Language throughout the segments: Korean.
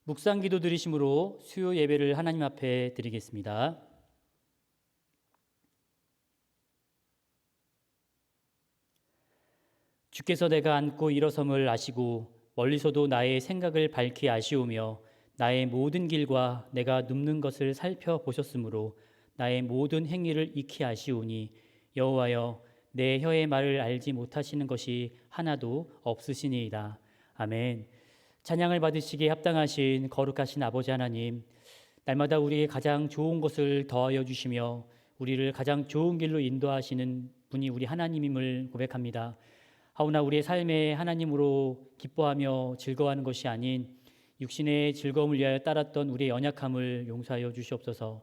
묵상 기도 드리심으로 수요 예배를 하나님 앞에 드리겠습니다. 주께서 내가 앉고 일어섬을 아시고 멀리서도 나의 생각을 밝히 아시오며 나의 모든 길과 내가 눕는 것을 살펴보셨으므로 나의 모든 행위를 익히 아시오니 여호와여 내 혀의 말을 알지 못하시는 것이 하나도 없으시니이다. 아멘. 찬양을 받으시기에 합당하신 거룩하신 아버지 하나님, 날마다 우리의 가장 좋은 것을 더하여 주시며 우리를 가장 좋은 길로 인도하시는 분이 우리 하나님임을 고백합니다. 하오나 우리의 삶에 하나님으로 기뻐하며 즐거워하는 것이 아닌 육신의 즐거움을 위하여 따랐던 우리의 연약함을 용서하여 주시옵소서.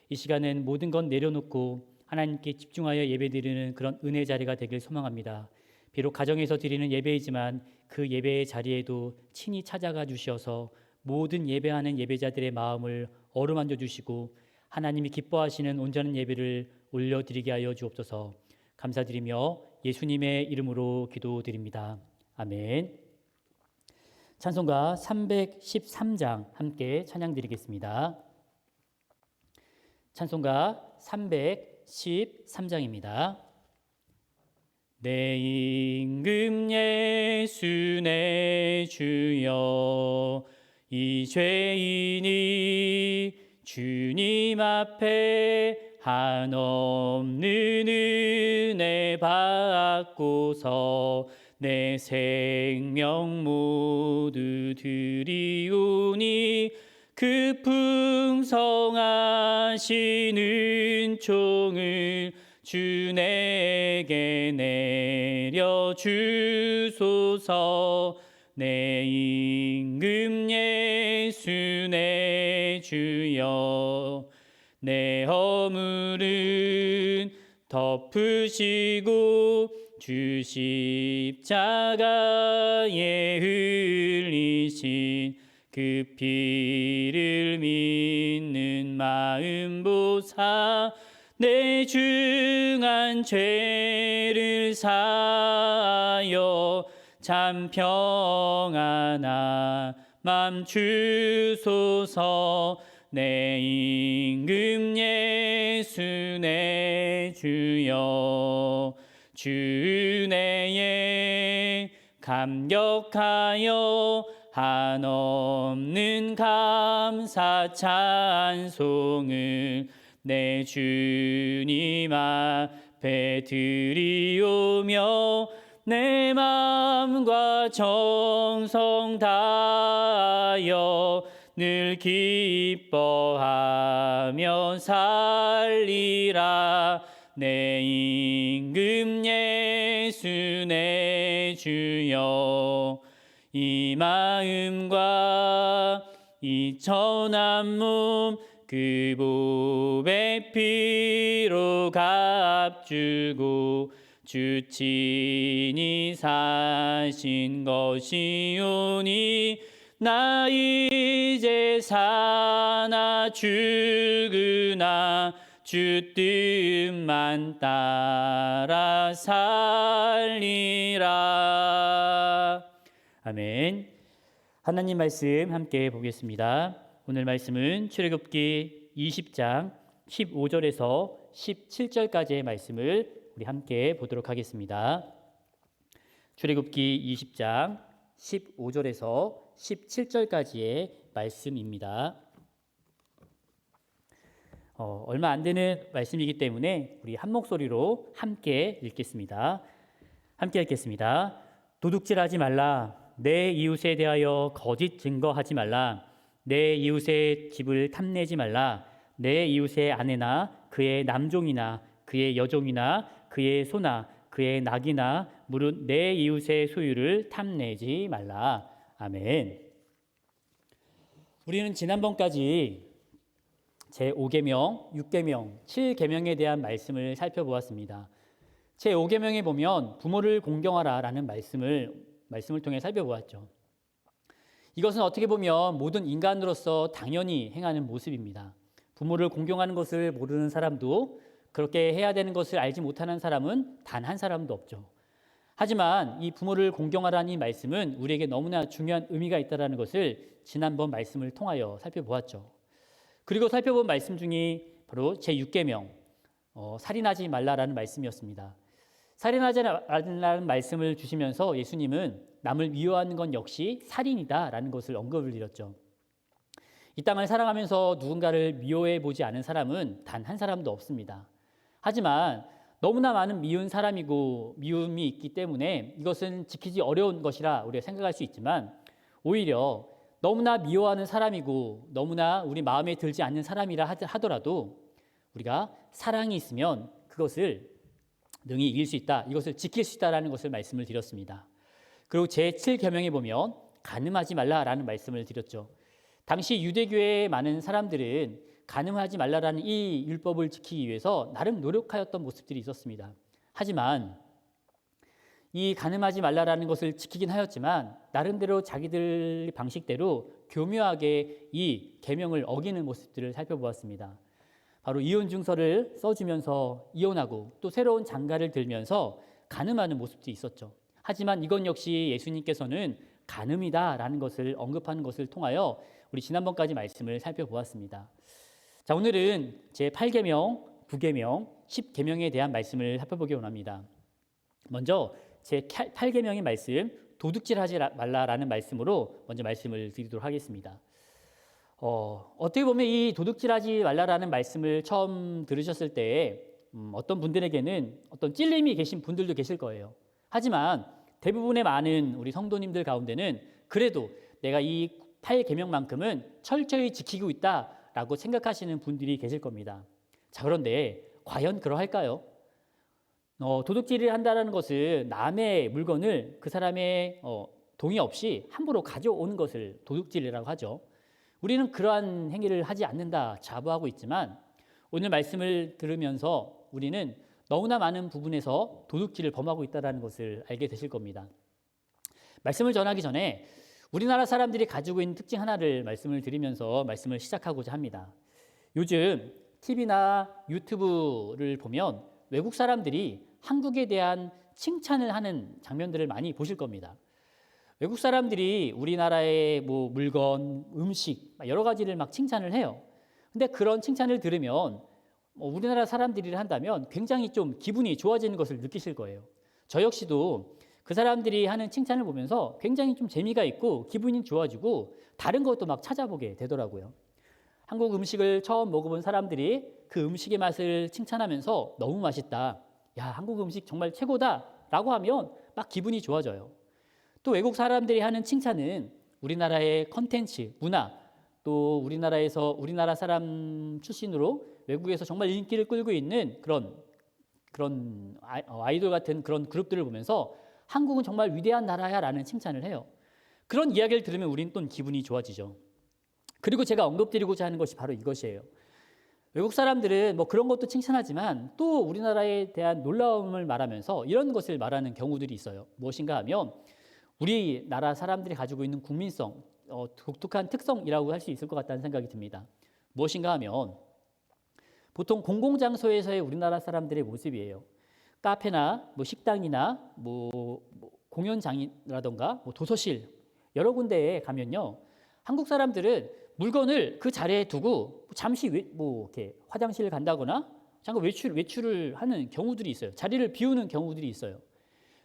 이 시간은 모든 것 내려놓고 하나님께 집중하여 예배드리는 그런 은혜 자리가 되길 소망합니다. 비록 가정에서 드리는 예배이지만 그 예배의 자리에도 친히 찾아가 주셔서 모든 예배하는 예배자들의 마음을 어루만져 주시고 하나님이 기뻐하시는 온전한 예배를 올려드리게 하여 주옵소서. 감사드리며 예수님의 이름으로 기도드립니다. 아멘. 찬송가 313장 함께 찬양드리겠습니다. 찬송가 313장입니다. 내 임금 예수 내 주여 이 죄인이 주님 앞에 한없는 은혜 받고서 내 생명 모두 드리오니 그 풍성하신 은총을 주 내게 내려주소서. 내 임금 예수 내 주여 내 허물은 덮으시고 주 십자가에 흘리신 그 피를 믿는 마음 보사 내 중한 죄를 사하여 참 평안한 맘 주소서. 내 임금 예수 내 주여 주 은혜에 감격하여 한없는 감사 찬송을 내 주님 앞에 드리오며 내 마음과 정성 다하여 늘 기뻐하며 살리라. 내 임금 예수 내 주여 이 마음과 이 천한 몸 그 보배 피로 값주고 주 친히 사신 것이오니 나 이제 사나 죽으나 주 뜻만 따라 살리라. 아멘. 하나님 말씀 함께 보겠습니다. 오늘 말씀은 출애굽기 20장 15절에서 17절까지의 말씀을 우리 함께 보도록 하겠습니다. 출애굽기 20장 15절에서 17절까지의 말씀입니다. 얼마 안 되는 말씀이기 때문에 우리 한 목소리로 함께 읽겠습니다. 함께 읽겠습니다. 도둑질하지 말라. 내 이웃에 대하여 거짓 증거하지 말라. 내 이웃의 집을 탐내지 말라. 내 이웃의 아내나 그의 남종이나 그의 여종이나 그의 소나 그의 낙이나 무릇 내 이웃의 소유를 탐내지 말라. 아멘. 우리는 지난번까지 제5계명, 6계명, 7계명에 대한 말씀을 살펴보았습니다. 제5계명에 보면 부모를 공경하라라는 말씀을 통해 살펴보았죠. 이것은 어떻게 보면 모든 인간으로서 당연히 행하는 모습입니다. 부모를 공경하는 것을 모르는 사람도 그렇게 해야 되는 것을 알지 못하는 사람은 단 한 사람도 없죠. 하지만 이 부모를 공경하라는 이 말씀은 우리에게 너무나 중요한 의미가 있다는 것을 지난번 말씀을 통하여 살펴보았죠. 그리고 살펴본 말씀 중에 바로 제6계명 살인하지 말라라는 말씀이었습니다. 살인하지 말라는 말씀을 주시면서 예수님은 남을 미워하는 건 역시 살인이다라는 것을 언급을 드렸죠. 이 땅을 살아가면서 누군가를 미워해 보지 않은 사람은 단 한 사람도 없습니다. 하지만 너무나 많은 미운 사람이고 미움이 있기 때문에 이것은 지키기 어려운 것이라 우리가 생각할 수 있지만 오히려 너무나 미워하는 사람이고 너무나 우리 마음에 들지 않는 사람이라 하더라도 우리가 사랑이 있으면 그것을 능히 이길 수 있다. 이것을 지킬 수 있다라는 것을 말씀을 드렸습니다. 그리고 제7계명에 보면 간음하지 말라라는 말씀을 드렸죠. 당시 유대교의 많은 사람들은 간음하지 말라라는 이 율법을 지키기 위해서 나름 노력하였던 모습들이 있었습니다. 하지만 이 간음하지 말라라는 것을 지키긴 하였지만 나름대로 자기들 방식대로 교묘하게 이 계명을 어기는 모습들을 살펴보았습니다. 바로 이혼증서를 써주면서 이혼하고 또 새로운 장가를 들면서 간음하는 모습도 있었죠. 하지만 이건 역시 예수님께서는 간음이다라는 것을 언급하는 것을 통하여 우리 지난번까지 말씀을 살펴보았습니다. 자, 오늘은 제8계명, 9계명, 10계명에 대한 말씀을 살펴보기 원합니다. 먼저 제8계명의 말씀, 도둑질하지 말라라는 말씀으로 먼저 말씀을 드리도록 하겠습니다. 어떻게 보면 이 도둑질하지 말라라는 말씀을 처음 들으셨을 때 어떤 분들에게는 어떤 찔림이 계신 분들도 계실 거예요. 하지만 대부분의 많은 우리 성도님들 가운데는 그래도 내가 이 8계명만큼은 철저히 지키고 있다라고 생각하시는 분들이 계실 겁니다. 자, 그런데 과연 그러할까요? 도둑질을 한다는 것은 남의 물건을 그 사람의 동의 없이 함부로 가져오는 것을 도둑질이라고 하죠. 우리는 그러한 행위를 하지 않는다 자부하고 있지만 오늘 말씀을 들으면서 우리는 너무나 많은 부분에서 도둑질을 범하고 있다는 것을 알게 되실 겁니다. 말씀을 전하기 전에 우리나라 사람들이 가지고 있는 특징 하나를 말씀을 드리면서 말씀을 시작하고자 합니다. 요즘 TV나 유튜브를 보면 외국 사람들이 한국에 대한 칭찬을 하는 장면들을 많이 보실 겁니다. 외국 사람들이 우리나라의 물건, 음식 여러 가지를 막 칭찬을 해요. 근데 그런 칭찬을 들으면 우리나라 사람들이 한다면 굉장히 좀 기분이 좋아지는 것을 느끼실 거예요. 저 역시도 그 사람들이 하는 칭찬을 보면서 굉장히 좀 재미가 있고 기분이 좋아지고 다른 것도 막 찾아보게 되더라고요. 한국 음식을 처음 먹어본 사람들이 그 음식의 맛을 칭찬하면서 너무 맛있다. 야, 한국 음식 정말 최고다. 라고 하면 막 기분이 좋아져요. 또 외국 사람들이 하는 칭찬은 우리나라의 컨텐츠, 문화, 또 우리나라 사람 출신으로 외국에서 정말 인기를 끌고 있는 그런 아이돌 같은 그런 그룹들을 보면서 한국은 정말 위대한 나라야라는 칭찬을 해요. 그런 이야기를 들으면 우리는 또 기분이 좋아지죠. 그리고 제가 언급드리고자 하는 것이 바로 이것이에요. 외국 사람들은 그런 것도 칭찬하지만 또 우리나라에 대한 놀라움을 말하면서 이런 것을 말하는 경우들이 있어요. 무엇인가 하면 우리나라 사람들이 가지고 있는 국민성, 독특한 특성이라고 할 수 있을 것 같다는 생각이 듭니다. 무엇인가 하면 보통 공공장소에서의 우리나라 사람들의 모습이에요. 카페나 식당이나 공연장이라던가 도서실 여러 군데에 가면요, 한국 사람들은 물건을 그 자리에 두고 잠시 이렇게 화장실을 간다거나 잠깐 외출을 하는 경우들이 있어요. 자리를 비우는 경우들이 있어요.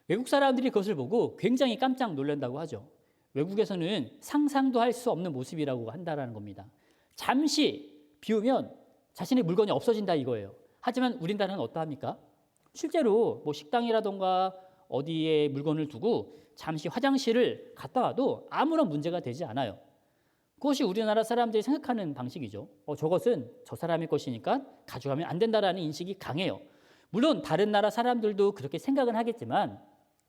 외국 사람들이 그것을 보고 굉장히 깜짝 놀란다고 하죠. 외국에서는 상상도 할 수 없는 모습이라고 한다라는 겁니다. 잠시 비우면 자신의 물건이 없어진다 이거예요. 하지만 우리나라는 어떠합니까? 실제로 식당이라던가 어디에 물건을 두고 잠시 화장실을 갔다 와도 아무런 문제가 되지 않아요. 그것이 우리나라 사람들이 생각하는 방식이죠. 저것은 저 사람의 것이니까 가져가면 안 된다라는 인식이 강해요. 물론 다른 나라 사람들도 그렇게 생각은 하겠지만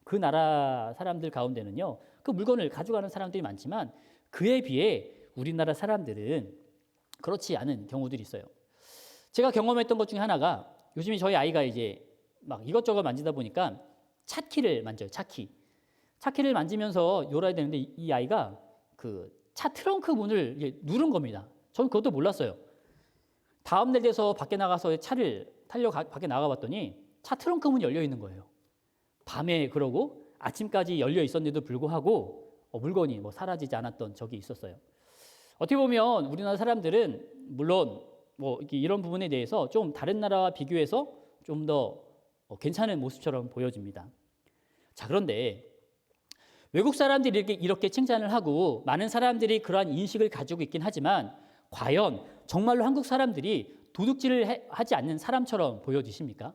그 나라 사람들 가운데는요, 그 물건을 가져가는 사람들이 많지만 그에 비해 우리나라 사람들은 그렇지 않은 경우들이 있어요. 제가 경험했던 것 중에 하나가 요즘에 저희 아이가 이제 막 이것저것 만지다 보니까 차키를 만져요. 차키를 만지면서 놀아야 되는데 이 아이가 그 차 트렁크 문을 누른 겁니다. 저는 그것도 몰랐어요. 다음 날 돼서 밖에 나가서 차를 타려고 밖에 나가봤더니 차 트렁크 문이 열려 있는 거예요. 밤에 그러고 아침까지 열려 있었는데도 불구하고 물건이 뭐 사라지지 않았던 적이 있었어요. 어떻게 보면 우리나라 사람들은 물론 뭐 이런 부분에 대해서 좀 다른 나라와 비교해서 좀 더 괜찮은 모습처럼 보여집니다. 자, 그런데 외국 사람들이 이렇게 칭찬을 하고 많은 사람들이 그러한 인식을 가지고 있긴 하지만 과연 정말로 한국 사람들이 도둑질을 하지 않는 사람처럼 보여지십니까?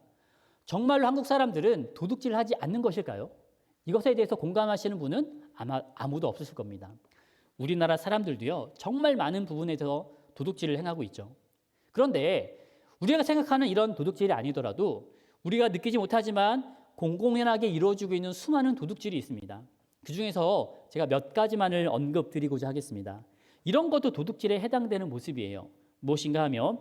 정말로 한국 사람들은 도둑질을 하지 않는 것일까요? 이것에 대해서 공감하시는 분은 아마 아무도 없으실 겁니다. 우리나라 사람들도요, 정말 많은 부분에서 도둑질을 행하고 있죠. 그런데 우리가 생각하는 이런 도둑질이 아니더라도 우리가 느끼지 못하지만 공공연하게 이루어지고 있는 수많은 도둑질이 있습니다. 그 중에서 제가 몇 가지만을 언급드리고자 하겠습니다. 이런 것도 도둑질에 해당되는 모습이에요. 무엇인가 하면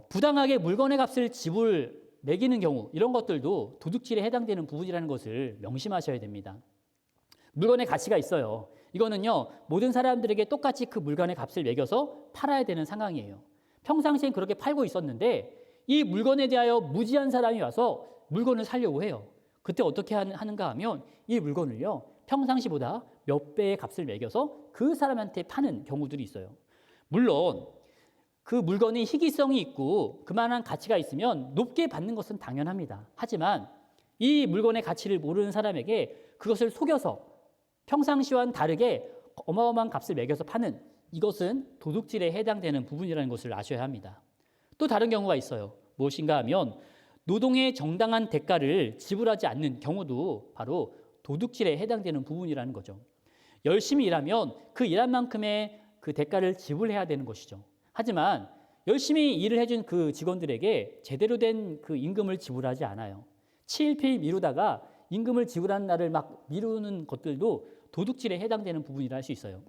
부당하게 물건의 값을 매기는 경우, 이런 것들도 도둑질에 해당되는 부분이라는 것을 명심하셔야 됩니다. 물건의 가치가 있어요. 이거는요, 모든 사람들에게 똑같이 그 물건의 값을 매겨서 팔아야 되는 상황이에요. 평상시엔 그렇게 팔고 있었는데 이 물건에 대하여 무지한 사람이 와서 물건을 사려고 해요. 그때 어떻게 하는가 하면 이 물건을요, 평상시보다 몇 배의 값을 매겨서 그 사람한테 파는 경우들이 있어요. 물론 그 물건이 희귀성이 있고 그만한 가치가 있으면 높게 받는 것은 당연합니다. 하지만 이 물건의 가치를 모르는 사람에게 그것을 속여서 평상시와는 다르게 어마어마한 값을 매겨서 파는, 이것은 도둑질에 해당되는 부분이라는 것을 아셔야 합니다. 또 다른 경우가 있어요. 무엇인가 하면 노동의 정당한 대가를 지불하지 않는 경우도 바로 도둑질에 해당되는 부분이라는 거죠. 열심히 일하면 그 일한 만큼의 그 대가를 지불해야 되는 것이죠. 하지만 열심히 일을 해준 그 직원들에게 제대로 된 그 임금을 지불하지 않아요. 치일피일 미루다가 임금을 지불하는 날을 막 미루는 것들도 도둑질에 해당되는 부분이라 할 수 있어요.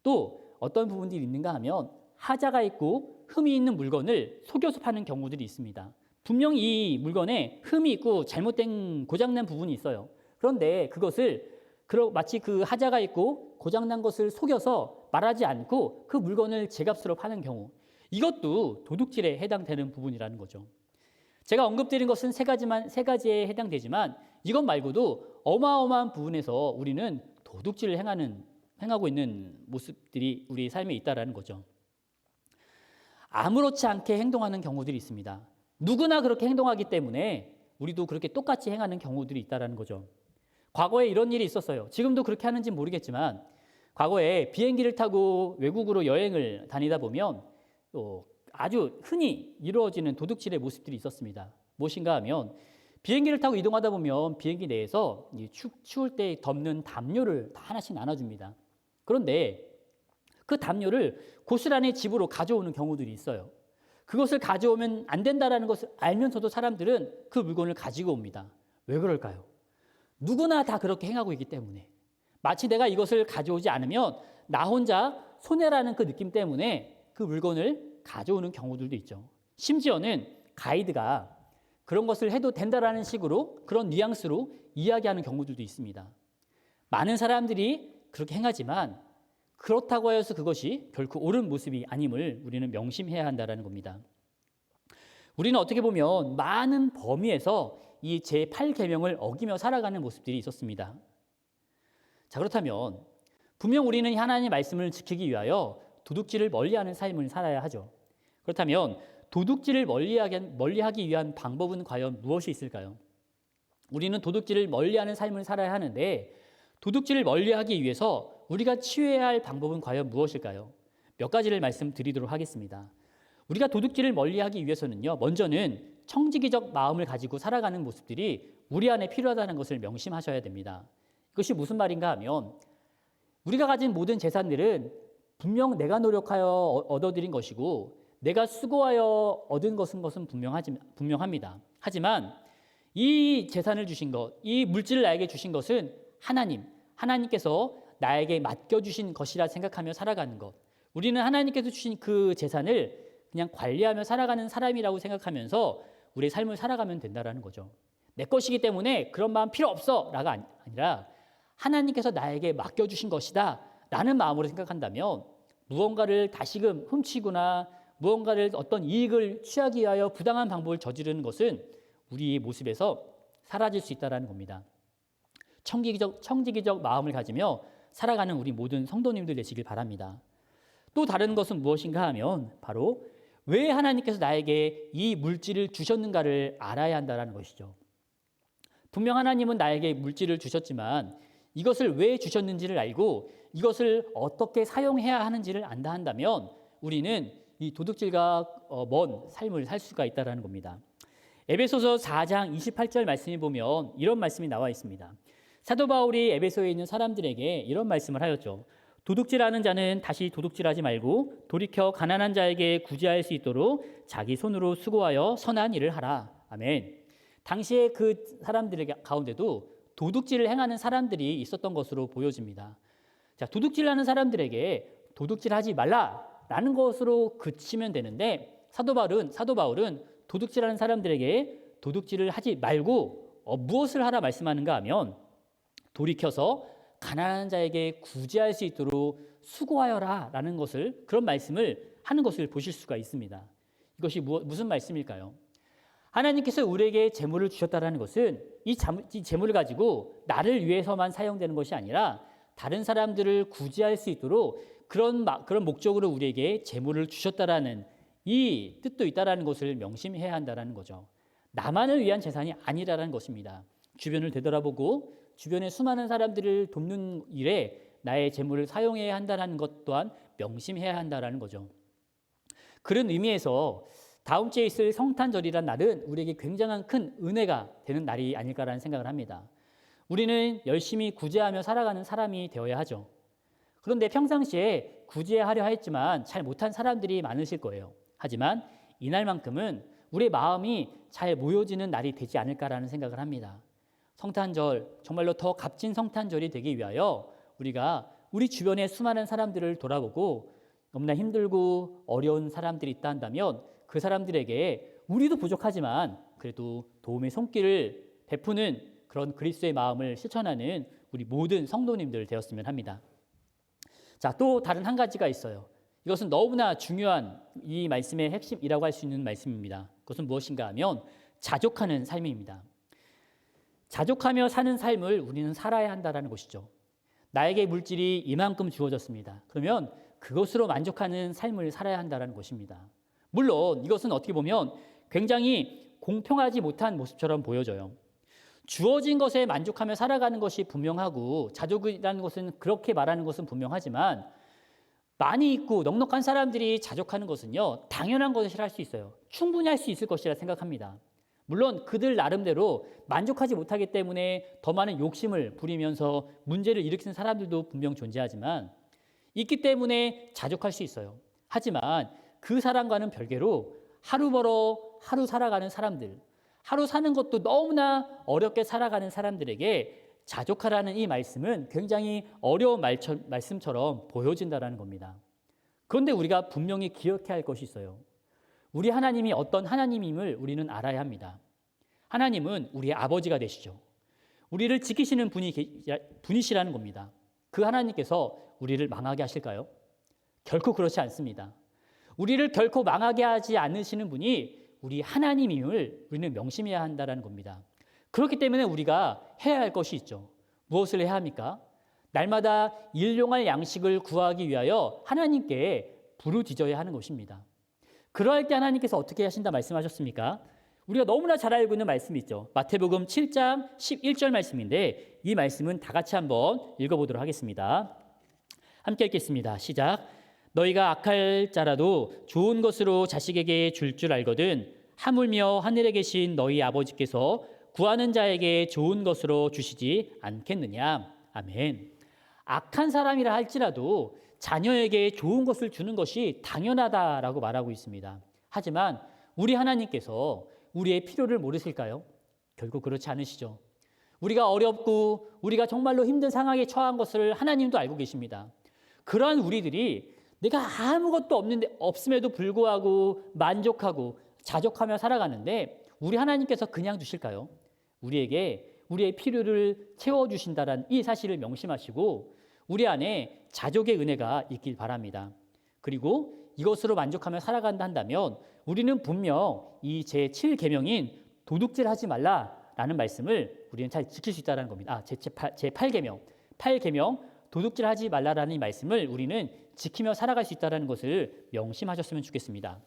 또 어떤 부분들이 있는가 하면 하자가 있고 흠이 있는 물건을 속여서 파는 경우들이 있습니다. 분명히 이 물건에 흠이 있고 잘못된 고장난 부분이 있어요. 그런데 그것을 마치 그 하자가 있고 고장난 것을 속여서 말하지 않고 그 물건을 제값으로 파는 경우, 이것도 도둑질에 해당되는 부분이라는 거죠. 제가 언급드린 것은 세 가지에 해당되지만 이것 말고도 어마어마한 부분에서 우리는 도둑질을 행하고 있는 모습들이 우리 삶에 있다라는 거죠. 아무렇지 않게 행동하는 경우들이 있습니다. 누구나 그렇게 행동하기 때문에 우리도 그렇게 똑같이 행하는 경우들이 있다라는 거죠. 과거에 이런 일이 있었어요. 지금도 그렇게 하는지 모르겠지만 과거에 비행기를 타고 외국으로 여행을 다니다 보면 아주 흔히 이루어지는 도둑질의 모습들이 있었습니다. 무엇인가 하면 비행기를 타고 이동하다 보면 비행기 내에서 추울 때 덮는 담요를 다 하나씩 나눠줍니다. 그런데 그 담요를 고스란히 집으로 가져오는 경우들이 있어요. 그것을 가져오면 안 된다라는 것을 알면서도 사람들은 그 물건을 가지고 옵니다. 왜 그럴까요? 누구나 다 그렇게 행하고 있기 때문에, 마치 내가 이것을 가져오지 않으면 나 혼자 손해라는 그 느낌 때문에 그 물건을 가져오는 경우들도 있죠. 심지어는 가이드가 그런 것을 해도 된다라는 식으로, 그런 뉘앙스로 이야기하는 경우들도 있습니다. 많은 사람들이 그렇게 행하지만 그렇다고 하여서 그것이 결코 옳은 모습이 아님을 우리는 명심해야 한다는 겁니다. 우리는 어떻게 보면 많은 범위에서 이 제8계명을 어기며 살아가는 모습들이 있었습니다. 자, 그렇다면 분명 우리는 하나님의 말씀을 지키기 위하여 도둑질을 멀리하는 삶을 살아야 하죠. 그렇다면 도둑질을 멀리하기 위한 방법은 과연 무엇이 있을까요? 우리는 도둑질을 멀리하는 삶을 살아야 하는데 도둑질을 멀리하기 위해서 우리가 취해야 할 방법은 과연 무엇일까요? 몇 가지를 말씀드리도록 하겠습니다. 우리가 도둑질을 멀리하기 위해서는요, 먼저는 청지기적 마음을 가지고 살아가는 모습들이 우리 안에 필요하다는 것을 명심하셔야 됩니다. 이것이 무슨 말인가 하면 우리가 가진 모든 재산들은 분명 내가 노력하여 얻어들인 것이고 내가 수고하여 얻은 것은 분명합니다. 하지만 이 재산을 주신 것, 이 물질을 나에게 주신 것은 하나님께서 나에게 맡겨주신 것이라 생각하며 살아가는 것. 우리는 하나님께서 주신 그 재산을 그냥 관리하며 살아가는 사람이라고 생각하면서 우리의 삶을 살아가면 된다는 거죠. 내 것이기 때문에 그런 마음 필요 없어 라가 아니라 하나님께서 나에게 맡겨주신 것이다 라는 마음으로 생각한다면 무언가를 다시금 훔치거나 무언가를 어떤 이익을 취하기 위하여 부당한 방법을 저지르는 것은 우리의 모습에서 사라질 수 있다는 겁니다. 청지기적 마음을 가지며 살아가는 우리 모든 성도님들 되시길 바랍니다. 또 다른 것은 무엇인가 하면 바로 왜 하나님께서 나에게 이 물질을 주셨는가를 알아야 한다는 것이죠. 분명 하나님은 나에게 물질을 주셨지만 이것을 왜 주셨는지를 알고 이것을 어떻게 사용해야 하는지를 안다 한다면 우리는 이 도둑질과 먼 삶을 살 수가 있다는 겁니다. 에베소서 4장 28절 말씀에 보면 이런 말씀이 나와 있습니다. 사도 바울이 에베소에 있는 사람들에게 이런 말씀을 하였죠. 도둑질하는 자는 다시 도둑질하지 말고 돌이켜 가난한 자에게 구제할 수 있도록 자기 손으로 수고하여 선한 일을 하라. 아멘. 당시에 그 사람들 가운데도 도둑질을 행하는 사람들이 있었던 것으로 보여집니다. 자, 도둑질하는 사람들에게 도둑질하지 말라라는 것으로 그치면 되는데 사도 바울은 도둑질하는 사람들에게 도둑질을 하지 말고 무엇을 하라 말씀하는가 하면 돌이켜서 가난한 자에게 구제할 수 있도록 수고하여라라는 것을 그런 말씀을 하는 것을 보실 수가 있습니다. 이것이 무슨 말씀일까요? 하나님께서 우리에게 재물을 주셨다는 것은 이 재물을 가지고 나를 위해서만 사용되는 것이 아니라 다른 사람들을 구제할 수 있도록 그런 목적으로 우리에게 재물을 주셨다라는 이 뜻도 있다라는 것을 명심해야 한다는 거죠. 나만을 위한 재산이 아니라는 것입니다. 주변을 되돌아보고 주변의 수많은 사람들을 돕는 일에 나의 재물을 사용해야 한다는 것 또한 명심해야 한다는 거죠. 그런 의미에서 다음 주에 있을 성탄절이란 날은 우리에게 굉장한 큰 은혜가 되는 날이 아닐까라는 생각을 합니다. 우리는 열심히 구제하며 살아가는 사람이 되어야 하죠. 그런데 평상시에 구제하려 했지만 잘 못한 사람들이 많으실 거예요. 하지만 이날만큼은 우리의 마음이 잘 모여지는 날이 되지 않을까라는 생각을 합니다. 성탄절, 정말로 더 값진 성탄절이 되기 위하여 우리가 우리 주변의 수많은 사람들을 돌아보고 너무나 힘들고 어려운 사람들이 있다 한다면 그 사람들에게 우리도 부족하지만 그래도 도움의 손길을 베푸는 그런 그리스도의 마음을 실천하는 우리 모든 성도님들 되었으면 합니다. 자, 또 다른 한 가지가 있어요. 이것은 너무나 중요한 이 말씀의 핵심이라고 할 수 있는 말씀입니다. 그것은 무엇인가 하면 자족하는 삶입니다. 자족하며 사는 삶을 우리는 살아야 한다는 것이죠. 나에게 물질이 이만큼 주어졌습니다. 그러면 그것으로 만족하는 삶을 살아야 한다는 것입니다. 물론 이것은 어떻게 보면 굉장히 공평하지 못한 모습처럼 보여져요. 주어진 것에 만족하며 살아가는 것이 분명하고 자족이라는 것은 그렇게 말하는 것은 분명하지만 많이 있고 넉넉한 사람들이 자족하는 것은요, 당연한 것이라 할 수 있어요. 충분히 할 수 있을 것이라 생각합니다. 물론 그들 나름대로 만족하지 못하기 때문에 더 많은 욕심을 부리면서 문제를 일으키는 사람들도 분명 존재하지만 있기 때문에 자족할 수 있어요. 하지만 그 사람과는 별개로 하루 벌어 하루 살아가는 사람들, 하루 사는 것도 너무나 어렵게 살아가는 사람들에게 자족하라는 이 말씀은 굉장히 어려운 말씀처럼 보여진다는 겁니다. 그런데 우리가 분명히 기억해야 할 것이 있어요. 우리 하나님이 어떤 하나님임을 우리는 알아야 합니다. 하나님은 우리의 아버지가 되시죠. 우리를 지키시는 분이시라는 겁니다. 그 하나님께서 우리를 망하게 하실까요? 결코 그렇지 않습니다. 우리를 결코 망하게 하지 않으시는 분이 우리 하나님임을 우리는 명심해야 한다는 겁니다. 그렇기 때문에 우리가 해야 할 것이 있죠. 무엇을 해야 합니까? 날마다 일용할 양식을 구하기 위하여 하나님께 부르짖어야 하는 것입니다. 그러할 때 하나님께서 어떻게 하신다 말씀하셨습니까? 우리가 너무나 잘 알고 있는 말씀이 있죠. 마태복음 7장 11절 말씀인데 이 말씀은 다 같이 한번 읽어보도록 하겠습니다. 함께 읽겠습니다. 시작. 너희가 악할 자라도 좋은 것으로 자식에게 줄 알거든 하물며 하늘에 계신 너희 아버지께서 구하는 자에게 좋은 것으로 주시지 않겠느냐. 아멘. 악한 사람이라 할지라도 자녀에게 좋은 것을 주는 것이 당연하다라고 말하고 있습니다. 하지만 우리 하나님께서 우리의 필요를 모르실까요? 결국 그렇지 않으시죠. 우리가 어렵고 우리가 정말로 힘든 상황에 처한 것을 하나님도 알고 계십니다. 그러한 우리들이 내가 아무것도 없음에도 불구하고 만족하고 자족하며 살아가는데 우리 하나님께서 그냥 두실까요? 우리에게 우리의 필요를 채워주신다는 이 사실을 명심하시고 우리 안에 자족의 은혜가 있길 바랍니다. 그리고 이것으로 만족하며 살아간다 한다면 우리는 분명 이 제7계명인 도둑질하지 말라 말라라는 말씀을 우리는 잘 지킬 수 있다는 겁니다. 제8계명, 8계명 도둑질하지 말라라는 이 말씀을 우리는 지키며 살아갈 수 있다는 것을 명심하셨으면 좋겠습니다.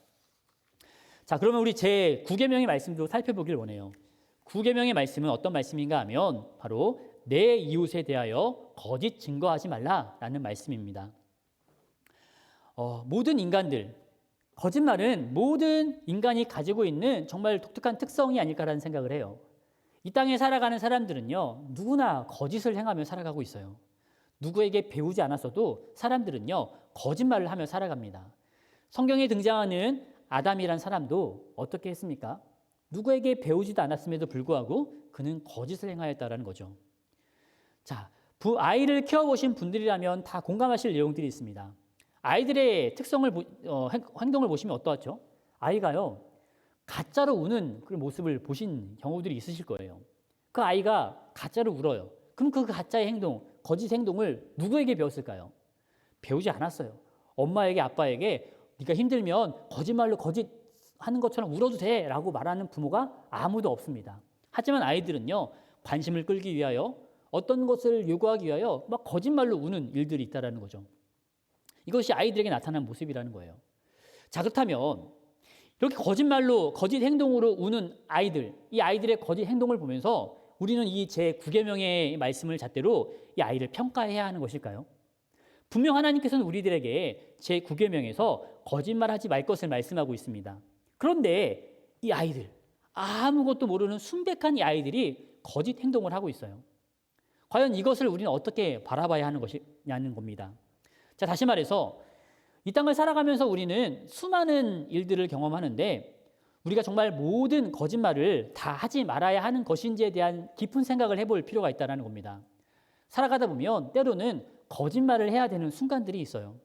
자, 그러면 우리 제9계명의 말씀도 살펴보길 원해요. 9계명의 말씀은 어떤 말씀인가 하면 바로 내 이웃에 대하여 거짓 증거하지 말라라는 말씀입니다. 모든 인간들, 거짓말은 모든 인간이 가지고 있는 정말 독특한 특성이 아닐까라는 생각을 해요. 이 땅에 살아가는 사람들은요, 누구나 거짓을 행하며 살아가고 있어요. 누구에게 배우지 않았어도 사람들은요, 거짓말을 하며 살아갑니다. 성경에 등장하는 아담이란 사람도 어떻게 했습니까? 누구에게 배우지도 않았음에도 불구하고 그는 거짓을 행하였다는 거죠. 자, 아이를 키워보신 분들이라면 다 공감하실 내용들이 있습니다. 아이들의 행동을 보시면 어떠하죠? 아이가요, 가짜로 우는 그런 모습을 보신 경우들이 있으실 거예요. 그 아이가 가짜로 울어요. 그럼 그 가짜의 행동, 거짓 행동을 누구에게 배웠을까요? 배우지 않았어요. 엄마에게, 아빠에게 네가 힘들면 거짓말로 거짓하는 것처럼 울어도 돼 라고 말하는 부모가 아무도 없습니다. 하지만 아이들은요, 관심을 끌기 위하여 어떤 것을 요구하기 위하여 막 거짓말로 우는 일들이 있다는 거죠. 이것이 아이들에게 나타난 모습이라는 거예요. 자, 그렇다면 이렇게 거짓말로, 거짓 행동으로 우는 아이들, 이 아이들의 거짓 행동을 보면서 우리는 이 제9계명의 말씀을 잣대로 이 아이를 평가해야 하는 것일까요? 분명 하나님께서는 우리들에게 제9계명에서 거짓말하지 말 것을 말씀하고 있습니다. 그런데 이 아이들, 아무것도 모르는 순백한 이 아이들이 거짓 행동을 하고 있어요. 과연 이것을 우리는 어떻게 바라봐야 하는 것이냐는 겁니다. 자, 다시 말해서 이 땅을 살아가면서 우리는 수많은 일들을 경험하는데 우리가 정말 모든 거짓말을 다 하지 말아야 하는 것인지에 대한 깊은 생각을 해볼 필요가 있다는 겁니다. 살아가다 보면 때로는 거짓말을 해야 되는 순간들이 있어요.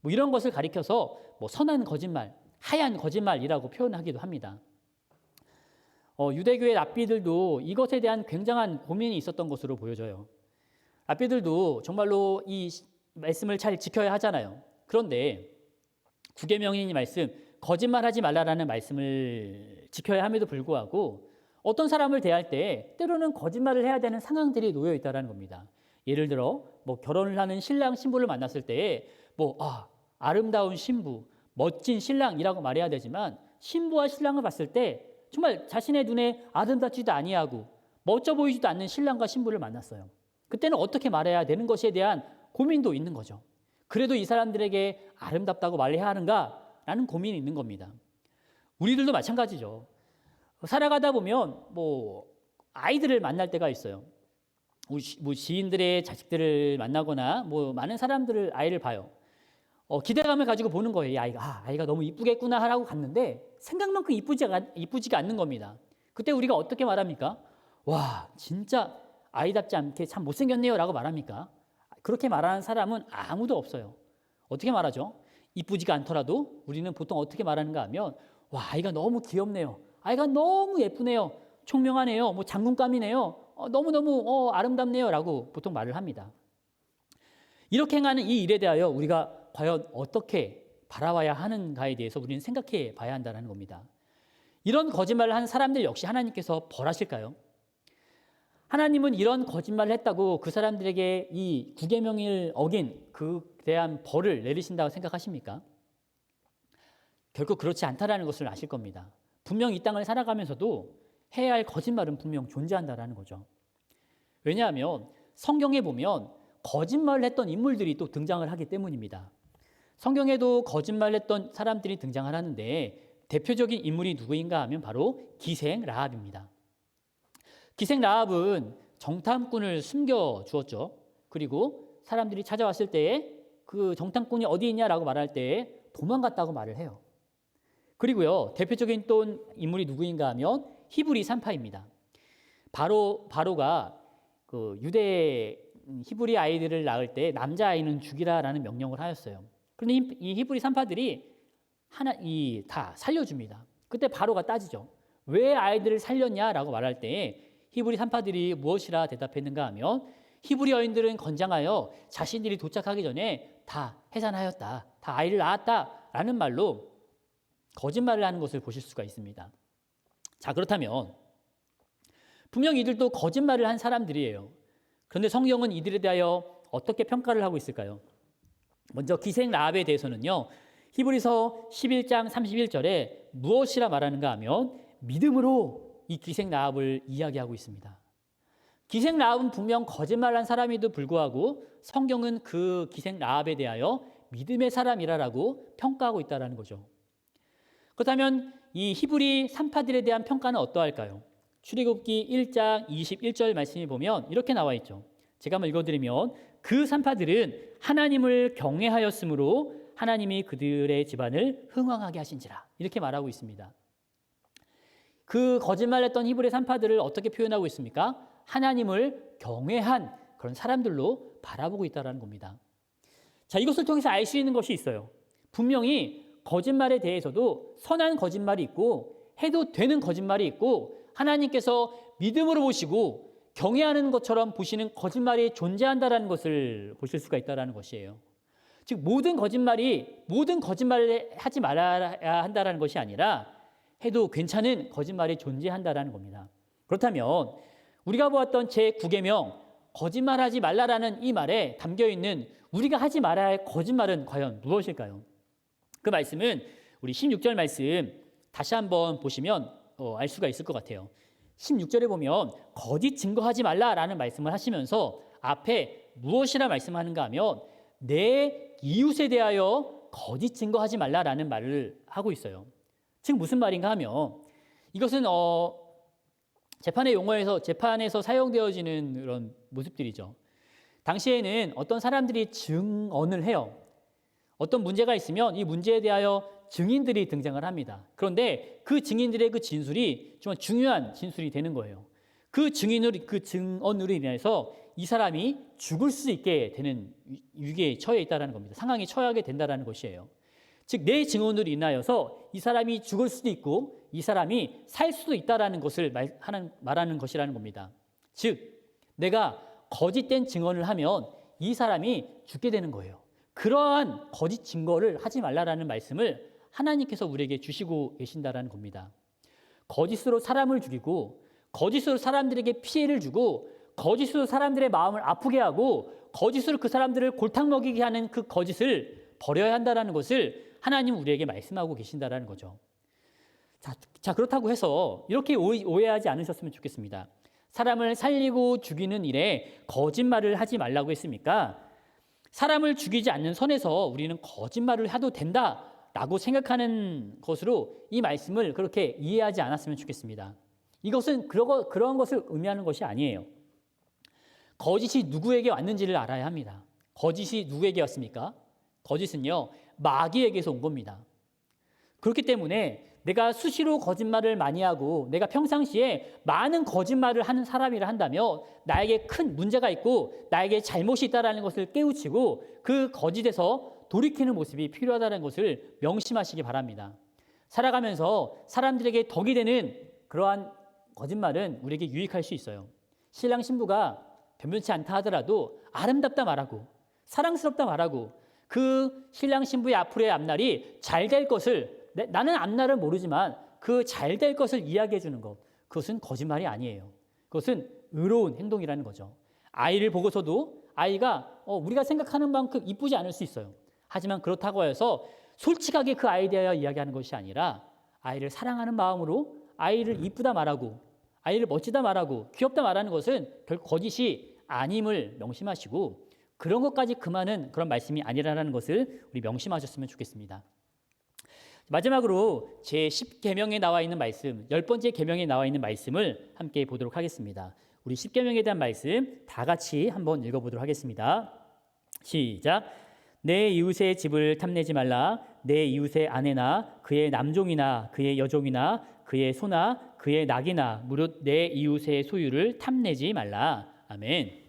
이런 것을 가리켜서 선한 거짓말, 하얀 거짓말이라고 표현하기도 합니다. 유대교의 랍비들도 이것에 대한 굉장한 고민이 있었던 것으로 보여져요. 랍비들도 정말로 이 말씀을 잘 지켜야 하잖아요. 그런데 9계명인 이 말씀, 거짓말하지 말라라는 말씀을 지켜야 함에도 불구하고 어떤 사람을 대할 때 때로는 거짓말을 해야 되는 상황들이 놓여 있다는 겁니다. 예를 들어 결혼을 하는 신랑 신부를 만났을 때에 아름다운 신부, 멋진 신랑이라고 말해야 되지만 신부와 신랑을 봤을 때 정말 자신의 눈에 아름답지도 아니하고 멋져 보이지도 않는 신랑과 신부를 만났어요. 그때는 어떻게 말해야 되는 것에 대한 고민도 있는 거죠. 그래도 이 사람들에게 아름답다고 말해야 하는가라는 고민이 있는 겁니다. 우리들도 마찬가지죠. 살아가다 보면 아이들을 만날 때가 있어요. 지인들의 자식들을 만나거나 많은 사람들을 아이를 봐요. 기대감을 가지고 보는 거예요. 이 아이가 너무 이쁘겠구나 하라고 갔는데 생각만큼 이쁘지가 않는 겁니다. 그때 우리가 어떻게 말합니까? 와, 진짜 아이답지 않게 참 못생겼네요 라고 말합니까? 그렇게 말하는 사람은 아무도 없어요. 어떻게 말하죠? 이쁘지가 않더라도 우리는 보통 어떻게 말하는가 하면 와, 아이가 너무 귀엽네요. 아이가 너무 예쁘네요. 총명하네요. 장군감이네요. 너무너무 아름답네요 라고 보통 말을 합니다. 이렇게 행하는 이 일에 대하여 우리가 과연 어떻게 바라봐야 하는가에 대해서 우리는 생각해 봐야 한다는 겁니다. 이런 거짓말을 하는 사람들 역시 하나님께서 벌하실까요? 하나님은 이런 거짓말을 했다고 그 사람들에게 이 9계명을 어긴 그에 대한 벌을 내리신다고 생각하십니까? 결코 그렇지 않다는 것을 아실 겁니다. 분명 이 땅을 살아가면서도 해야 할 거짓말은 분명 존재한다는 거죠. 왜냐하면 성경에 보면 거짓말을 했던 인물들이 또 등장을 하기 때문입니다. 성경에도 거짓말을 했던 사람들이 등장을 하는데 대표적인 인물이 누구인가 하면 바로 기생 라합입니다. 기생 라합은 정탐꾼을 숨겨주었죠. 그리고 사람들이 찾아왔을 때에 그 정탐꾼이 어디 있냐라고 말할 때에 도망갔다고 말을 해요. 그리고요, 대표적인 또 인물이 누구인가 하면 히브리 산파입니다. 바로가 그 유대 히브리 아이들을 낳을 때 남자아이는 죽이라라는 명령을 하였어요. 그런데 이 히브리 산파들이 다 살려줍니다. 그때 바로가 따지죠. 왜 아이들을 살렸냐라고 말할 때 히브리 산파들이 무엇이라 대답했는가 하면 히브리 여인들은 건장하여 자신들이 도착하기 전에 다 해산하였다. 다 아이를 낳았다라는 말로 거짓말을 하는 것을 보실 수가 있습니다. 자, 그렇다면 분명 이들도 거짓말을 한 사람들이에요. 그런데 성경은 이들에 대하여 어떻게 평가를 하고 있을까요? 먼저 기생 라합에 대해서는요. 히브리서 11장 31절에 무엇이라 말하는가 하면 믿음으로 이 기생 라합을 이야기하고 있습니다. 기생 라합은 분명 거짓말한 사람에도 불구하고 성경은 그 기생 라합에 대하여 믿음의 사람이라고 평가하고 있다는 거죠. 그렇다면 이 히브리 산파들에 대한 평가는 어떠할까요? 출애굽기 1장 21절 말씀에 보면 이렇게 나와 있죠. 제가 한번 읽어드리면 그 산파들은 하나님을 경외하였으므로 하나님이 그들의 집안을 흥왕하게 하신지라 이렇게 말하고 있습니다. 그 거짓말했던 히브리 산파들을 어떻게 표현하고 있습니까? 하나님을 경외한 그런 사람들로 바라보고 있다는 겁니다. 자, 이것을 통해서 알 수 있는 것이 있어요. 분명히 거짓말에 대해서도 선한 거짓말이 있고 해도 되는 거짓말이 있고 하나님께서 믿음으로 보시고 경외하는 것처럼 보시는 거짓말이 존재한다는 것을 보실 수가 있다는 것이에요. 즉 모든 거짓말을 하지 말아야 한다는 것이 아니라 해도 괜찮은 거짓말이 존재한다는 겁니다. 그렇다면 우리가 보았던 제9계명 거짓말하지 말라라는 이 말에 담겨있는 우리가 하지 말아야 할 거짓말은 과연 무엇일까요? 그 말씀은 우리 16절 말씀 다시 한번 보시면 알 수가 있을 것 같아요. 16절에 보면 거짓 증거하지 말라라는 말씀을 하시면서 앞에 무엇이라 말씀하는가 하면 내 이웃에 대하여 거짓 증거하지 말라라는 말을 하고 있어요. 즉 무슨 말인가 하면 이것은 재판에서 사용되어지는 그런 모습들이죠. 당시에는 어떤 사람들이 증언을 해요. 어떤 문제가 있으면 이 문제에 대하여 증인들이 등장을 합니다. 그런데 그 증인들의 그 진술이 정말 중요한 진술이 되는 거예요. 그 증언으로 인해서 이 사람이 죽을 수 있게 되는 위기에 처해 있다는 겁니다. 상황에 처하게 된다는 것이에요. 즉 내 증언으로 인하여서 이 사람이 죽을 수도 있고 이 사람이 살 수도 있다는 것을 말하는 것이라는 겁니다. 즉 내가 거짓된 증언을 하면 이 사람이 죽게 되는 거예요. 그러한 거짓 증거를 하지 말라라는 말씀을 하나님께서 우리에게 주시고 계신다라는 겁니다. 거짓으로 사람을 죽이고 거짓으로 사람들에게 피해를 주고 거짓으로 사람들의 마음을 아프게 하고 거짓으로 그 사람들을 골탕 먹이게 하는 그 거짓을 버려야 한다는 것을 하나님 우리에게 말씀하고 계신다라는 거죠. 자, 그렇다고 해서 이렇게 오해하지 않으셨으면 좋겠습니다. 사람을 살리고 죽이는 일에 거짓말을 하지 말라고 했습니까? 사람을 죽이지 않는 선에서 우리는 거짓말을 해도 된다라고 생각하는 것으로 이 말씀을 그렇게 이해하지 않았으면 좋겠습니다. 이것은 그런 것을 의미하는 것이 아니에요. 거짓이 누구에게 왔는지를 알아야 합니다. 거짓이 누구에게 왔습니까? 거짓은요, 마귀에게서 온 겁니다. 그렇기 때문에 내가 수시로 거짓말을 많이 하고 내가 평상시에 많은 거짓말을 하는 사람이라 한다면 나에게 큰 문제가 있고 나에게 잘못이 있다는 것을 깨우치고 그 거짓에서 돌이키는 모습이 필요하다는 것을 명심하시기 바랍니다. 살아가면서 사람들에게 덕이 되는 그러한 거짓말은 우리에게 유익할 수 있어요. 신랑 신부가 변변치 않다 하더라도 아름답다 말하고 사랑스럽다 말하고 그 신랑 신부의 앞으로의 앞날이 잘 될 것을 나는 앞날을 모르지만 그 잘 될 것을 이야기해 주는 것, 그것은 거짓말이 아니에요. 그것은 의로운 행동이라는 거죠. 아이를 보고서도 아이가 우리가 생각하는 만큼 이쁘지 않을 수 있어요. 하지만 그렇다고 해서 솔직하게 그 아이에 대하여 이야기하는 것이 아니라 아이를 사랑하는 마음으로 아이를 이쁘다 말하고 아이를 멋지다 말하고 귀엽다 말하는 것은 결코 거짓이 아님을 명심하시고 그런 것까지 금하는 그런 말씀이 아니라는 것을 우리 명심하셨으면 좋겠습니다. 마지막으로 제10계명에 나와 있는 말씀, 10번째 계명에 나와 있는 말씀을 함께 보도록 하겠습니다. 우리 10계명에 대한 말씀 다 같이 한번 읽어보도록 하겠습니다. 시작. 내 이웃의 집을 탐내지 말라. 내 이웃의 아내나 그의 남종이나 그의 여종이나 그의 소나 그의 낙이나 무릇 내 이웃의 소유를 탐내지 말라. 아멘.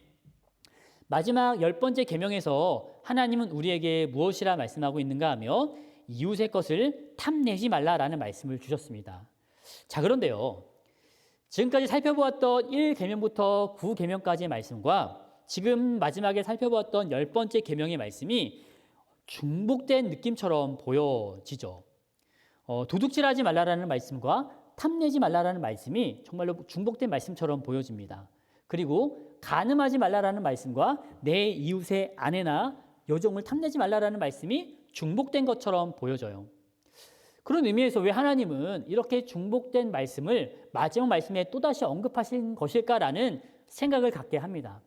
마지막 10번째 계명에서 하나님은 우리에게 무엇이라 말씀하고 있는가 하면 이웃의 것을 탐내지 말라라는 말씀을 주셨습니다. 자, 그런데요. 지금까지 살펴보았던 1계명부터 9계명까지의 말씀과 지금 마지막에 살펴보았던 10번째 계명의 말씀이 중복된 느낌처럼 보여지죠. 도둑질하지 말라라는 말씀과 탐내지 말라라는 말씀이 정말로 중복된 말씀처럼 보여집니다. 그리고 간음하지 말라라는 말씀과 내 이웃의 아내나 여종을 탐내지 말라라는 말씀이 중복된 것처럼 보여져요. 그런 의미에서 왜 하나님은 이렇게 중복된 말씀을 마지막 말씀에 또다시 언급하신 것일까라는 생각을 갖게 합니다.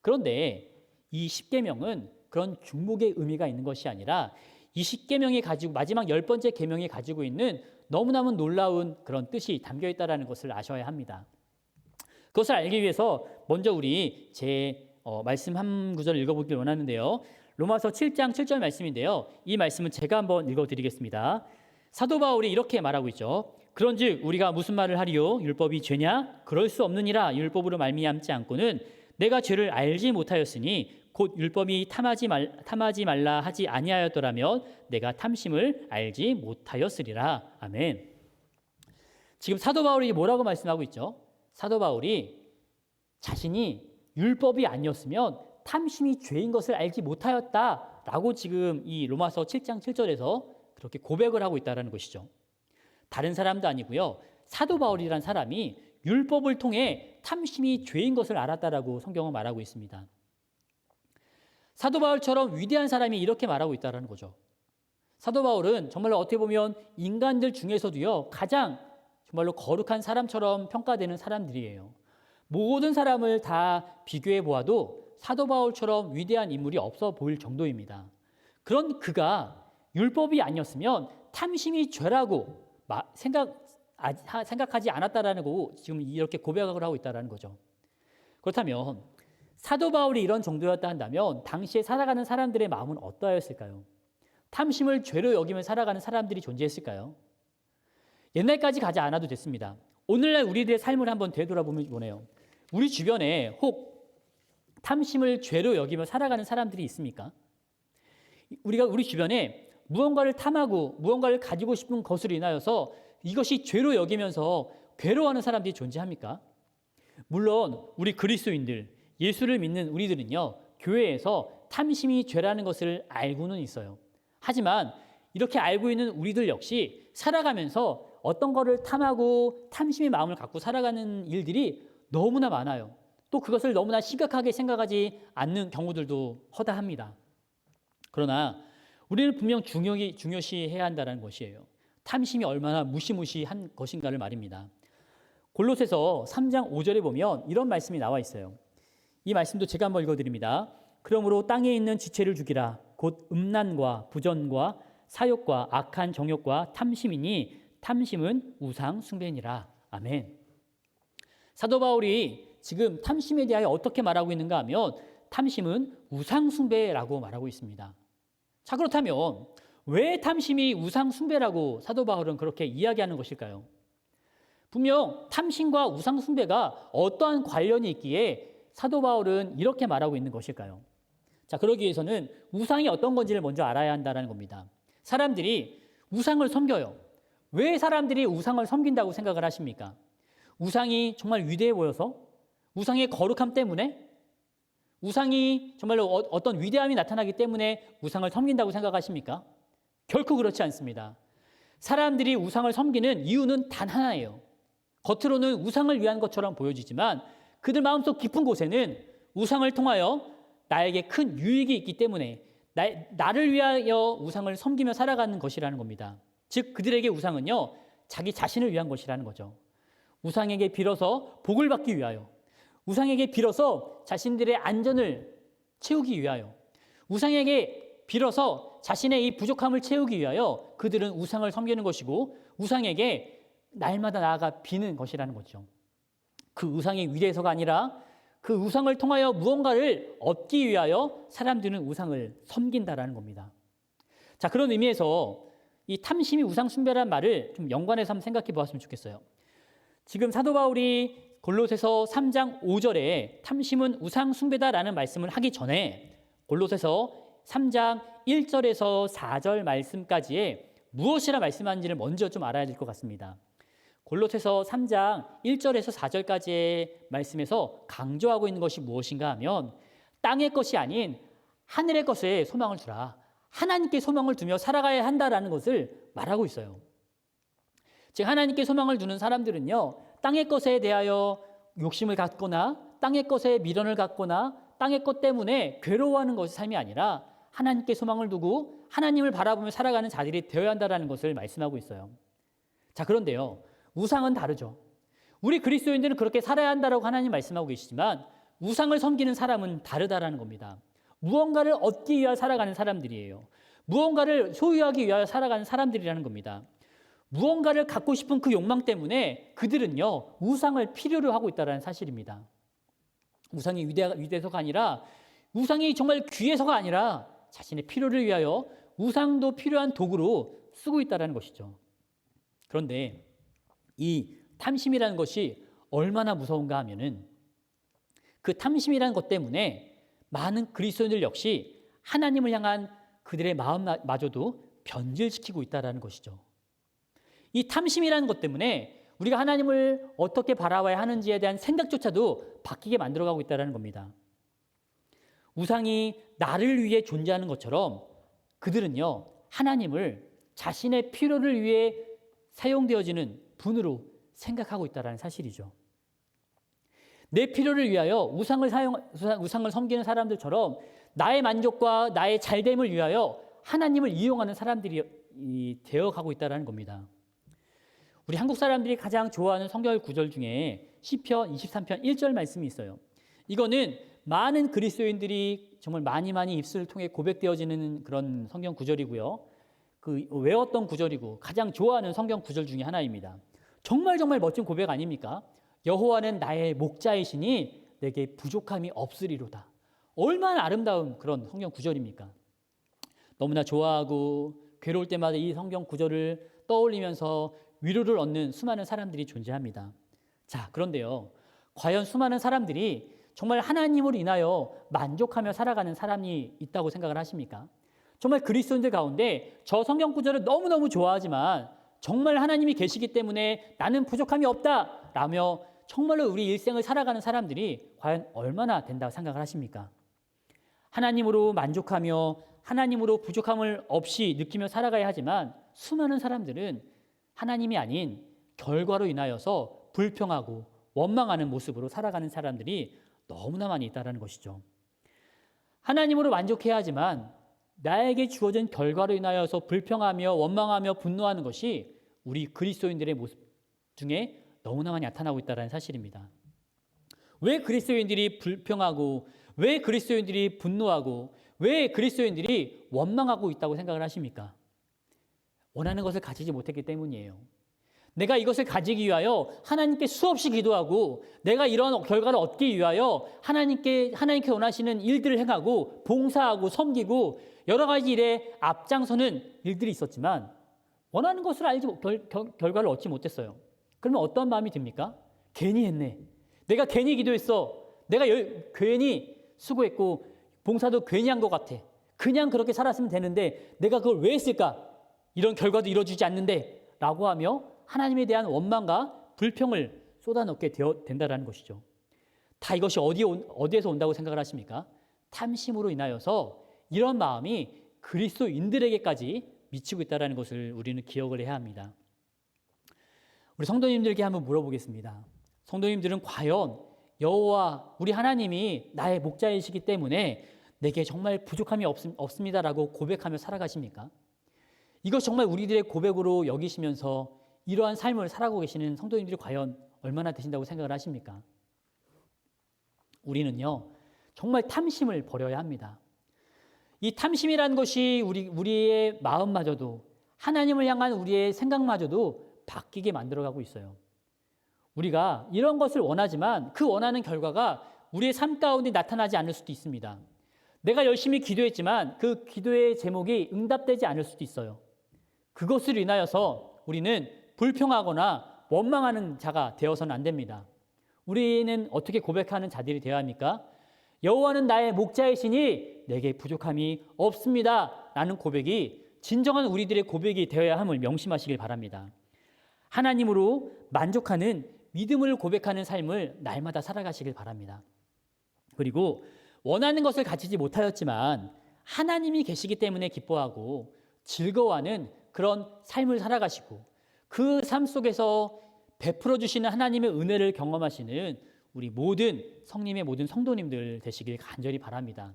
그런데 이 십계명은 그런 중복의 의미가 있는 것이 아니라 이 십계명이 가지고 마지막 10번째 계명이 가지고 있는 너무나도 놀라운 그런 뜻이 담겨 있다는 것을 아셔야 합니다. 그것을 알기 위해서 먼저 우리 말씀 한 구절 읽어보길 원하는데요. 로마서 7장 7절 말씀인데요. 이 말씀은 제가 한번 읽어드리겠습니다. 사도 바울이 이렇게 말하고 있죠. 그런즉 우리가 무슨 말을 하리요? 율법이 죄냐? 그럴 수 없느니라. 율법으로 말미암지 않고는 내가 죄를 알지 못하였으니 곧 율법이 탐하지 말라 하지 아니하였더라면 내가 탐심을 알지 못하였으리라. 아멘. 지금 사도 바울이 뭐라고 말씀하고 있죠? 사도 바울이 자신이 율법이 아니었으면 탐심이 죄인 것을 알지 못하였다라고 지금 이 로마서 7장 7절에서 그렇게 고백을 하고 있다는 것이죠. 다른 사람도 아니고요. 사도 바울이란 사람이 율법을 통해 탐심이 죄인 것을 알았다라고 성경은 말하고 있습니다. 사도 바울처럼 위대한 사람이 이렇게 말하고 있다는 거죠. 사도 바울은 정말로 어떻게 보면 인간들 중에서도요, 가장 정말로 거룩한 사람처럼 평가되는 사람들이에요. 모든 사람을 다 비교해 보아도 사도 바울처럼 위대한 인물이 없어 보일 정도입니다. 그런 그가 율법이 아니었으면 탐심이 죄라고 생각하지 않았다라는 거고 지금 이렇게 고백을 하고 있다는 거죠. 그렇다면 사도 바울이 이런 정도였다 한다면 당시에 살아가는 사람들의 마음은 어떠하였을까요? 탐심을 죄로 여기며 살아가는 사람들이 존재했을까요? 옛날까지 가지 않아도 됐습니다. 오늘날 우리들의 삶을 한번 되돌아보면 보네요. 우리 주변에 혹 탐심을 죄로 여기며 살아가는 사람들이 있습니까? 우리가 우리 주변에 무언가를 탐하고 무언가를 가지고 싶은 것으로 인하여서 이것이 죄로 여기면서 괴로워하는 사람들이 존재합니까? 물론 우리 그리스도인들, 예수를 믿는 우리들은요, 교회에서 탐심이 죄라는 것을 알고는 있어요. 하지만 이렇게 알고 있는 우리들 역시 살아가면서 어떤 거를 탐하고 탐심의 마음을 갖고 살아가는 일들이 너무나 많아요. 또 그것을 너무나 심각하게 생각하지 않는 경우들도 허다합니다. 그러나 우리는 분명 중요시해야 한다는 것이에요. 탐심이 얼마나 무시무시한 것인가를 말입니다. 골로새서 3장 5절에 보면 이런 말씀이 나와 있어요. 이 말씀도 제가 한번 읽어드립니다. 그러므로 땅에 있는 지체를 죽이라. 곧 음란과 부전과 사욕과 악한 정욕과 탐심이니 탐심은 우상 숭배니라. 아멘. 사도 바울이 지금 탐심에 대하여 어떻게 말하고 있는가 하면 탐심은 우상 숭배라고 말하고 있습니다. 자, 그렇다면 왜 탐심이 우상 숭배라고 사도 바울은 그렇게 이야기하는 것일까요? 분명 탐심과 우상 숭배가 어떠한 관련이 있기에 사도 바울은 이렇게 말하고 있는 것일까요? 자, 그러기 위해서는 우상이 어떤 건지를 먼저 알아야 한다는 겁니다. 사람들이 우상을 섬겨요. 왜 사람들이 우상을 섬긴다고 생각을 하십니까? 우상이 정말 위대해 보여서? 우상의 거룩함 때문에? 우상이 정말로 어떤 위대함이 나타나기 때문에 우상을 섬긴다고 생각하십니까? 결코 그렇지 않습니다. 사람들이 우상을 섬기는 이유는 단 하나예요. 겉으로는 우상을 위한 것처럼 보여지지만 그들 마음속 깊은 곳에는 우상을 통하여 나에게 큰 유익이 있기 때문에 나를 위하여 우상을 섬기며 살아가는 것이라는 겁니다. 즉 그들에게 우상은요, 자기 자신을 위한 것이라는 거죠. 우상에게 빌어서 복을 받기 위하여, 우상에게 빌어서 자신들의 안전을 채우기 위하여, 우상에게 빌어서 자신의 이 부족함을 채우기 위하여 그들은 우상을 섬기는 것이고 우상에게 날마다 나아가 비는 것이라는 거죠. 그 우상이 위대해서가 아니라 그 우상을 통하여 무언가를 얻기 위하여 사람들은 우상을 섬긴다라는 겁니다. 자, 그런 의미에서 이 탐심이 우상 숭배라는 말을 좀 연관해서 한번 생각해 보았으면 좋겠어요. 지금 사도 바울이 골로새서 3장 5절에 탐심은 우상 숭배다라는 말씀을 하기 전에 골로새서 3장 1절에서 4절 말씀까지의 무엇이라 말씀하는지를 먼저 좀 알아야 될 것 같습니다. 골로새서 3장 1절에서 4절까지의 말씀에서 강조하고 있는 것이 무엇인가 하면 땅의 것이 아닌 하늘의 것에 소망을 두라. 하나님께 소망을 두며 살아가야 한다라는 것을 말하고 있어요. 즉 하나님께 소망을 두는 사람들은요, 땅의 것에 대하여 욕심을 갖거나 땅의 것에 미련을 갖거나 땅의 것 때문에 괴로워하는 것이 삶이 아니라 하나님께 소망을 두고 하나님을 바라보며 살아가는 자들이 되어야 한다는 것을 말씀하고 있어요. 자, 그런데요, 우상은 다르죠. 우리 그리스도인들은 그렇게 살아야 한다라고 하나님 말씀하고 계시지만 우상을 섬기는 사람은 다르다라는 겁니다. 무언가를 얻기 위하여 살아가는 사람들이에요. 무언가를 소유하기 위하여 살아가는 사람들이라는 겁니다. 무언가를 갖고 싶은 그 욕망 때문에 그들은요, 우상을 필요로 하고 있다는 사실입니다. 우상이 위대해서가 아니라, 우상이 정말 귀해서가 아니라 자신의 필요를 위하여 우상도 필요한 도구로 쓰고 있다는 것이죠. 그런데 이 탐심이라는 것이 얼마나 무서운가 하면은 그 탐심이라는 것 때문에 많은 그리스도인들 역시 하나님을 향한 그들의 마음마저도 변질시키고 있다는 것이죠. 이 탐심이라는 것 때문에 우리가 하나님을 어떻게 바라봐야 하는지에 대한 생각조차도 바뀌게 만들어가고 있다는 겁니다. 우상이 나를 위해 존재하는 것처럼 그들은요, 하나님을 자신의 필요를 위해 사용되어지는 분으로 생각하고 있다는 사실이죠. 내 필요를 위하여 우상을 섬기는 사람들처럼 나의 만족과 나의 잘됨을 위하여 하나님을 이용하는 사람들이 되어가고 있다는 겁니다. 우리 한국 사람들이 가장 좋아하는 성경 구절 중에 시편 23편 1절 말씀이 있어요. 이거는 많은 그리스도인들이 정말 많이 입술을 통해 고백되어지는 그런 성경 구절이고요. 그 외웠던 구절이고 가장 좋아하는 성경 구절 중에 하나입니다. 정말 멋진 고백 아닙니까? 여호와는 나의 목자이시니 내게 부족함이 없으리로다. 얼마나 아름다운 그런 성경 구절입니까? 너무나 좋아하고 괴로울 때마다 이 성경 구절을 떠올리면서 위로를 얻는 수많은 사람들이 존재합니다. 자, 그런데요, 과연 수많은 사람들이 정말 하나님으로 인하여 만족하며 살아가는 사람이 있다고 생각을 하십니까? 정말 그리스도인들 가운데 저 성경 구절을 너무너무 좋아하지만 정말 하나님이 계시기 때문에 나는 부족함이 없다 라며 정말로 우리 일생을 살아가는 사람들이 과연 얼마나 된다고 생각을 하십니까? 하나님으로 만족하며 하나님으로 부족함을 없이 느끼며 살아가야 하지만 수많은 사람들은 하나님이 아닌 결과로 인하여서 불평하고 원망하는 모습으로 살아가는 사람들이 너무나 많이 있다는 것이죠. 하나님으로 만족해야 하지만 나에게 주어진 결과로 인하여서 불평하며 원망하며 분노하는 것이 우리 그리스도인들의 모습 중에 너무나 많이 나타나고 있다는 사실입니다. 왜 그리스도인들이 불평하고 왜 그리스도인들이 분노하고 왜 그리스도인들이 원망하고 있다고 생각을 하십니까? 원하는 것을 가지지 못했기 때문이에요. 내가 이것을 가지기 위하여 하나님께 수없이 기도하고 내가 이런 결과를 얻기 위하여 하나님께 원하시는 일들을 행하고 봉사하고 섬기고 여러 가지 일에 앞장서는 일들이 있었지만 원하는 것을 알지 결과를 얻지 못했어요. 그러면 어떤 마음이 듭니까? 괜히 했네. 내가 괜히 기도했어. 내가 괜히 수고했고 봉사도 괜히 한 것 같아. 그냥 그렇게 살았으면 되는데 내가 그걸 왜 했을까? 이런 결과도 이루어지지 않는데 라고 하며 하나님에 대한 원망과 불평을 쏟아넣게 된다는 것이죠. 다 이것이 어디에서 온다고 생각을 하십니까? 탐심으로 인하여서 이런 마음이 그리스도인들에게까지 미치고 있다는 것을 우리는 기억을 해야 합니다. 우리 성도님들에게 한번 물어보겠습니다. 성도님들은 과연 여호와 우리 하나님이 나의 목자이시기 때문에 내게 정말 부족함이 없습니다라고 고백하며 살아가십니까? 이것 정말 우리들의 고백으로 여기시면서 이러한 삶을 살아가고 계시는 성도님들이 과연 얼마나 되신다고 생각을 하십니까? 우리는요, 정말 탐심을 버려야 합니다. 이 탐심이라는 것이 우리의 마음마저도 하나님을 향한 우리의 생각마저도 바뀌게 만들어가고 있어요. 우리가 이런 것을 원하지만 그 원하는 결과가 우리의 삶 가운데 나타나지 않을 수도 있습니다. 내가 열심히 기도했지만 그 기도의 제목이 응답되지 않을 수도 있어요. 그것을 인하여서 우리는 불평하거나 원망하는 자가 되어서는 안 됩니다. 우리는 어떻게 고백하는 자들이 되어야 합니까? 여호와는 나의 목자이시니 내게 부족함이 없습니다 라는 고백이 진정한 우리들의 고백이 되어야 함을 명심하시길 바랍니다. 하나님으로 만족하는 믿음을 고백하는 삶을 날마다 살아가시길 바랍니다. 그리고 원하는 것을 가지지 못하였지만 하나님이 계시기 때문에 기뻐하고 즐거워하는 그런 삶을 살아가시고 그 삶 속에서 베풀어 주시는 하나님의 은혜를 경험하시는 우리 모든 성님의 모든 성도님들 되시길 간절히 바랍니다.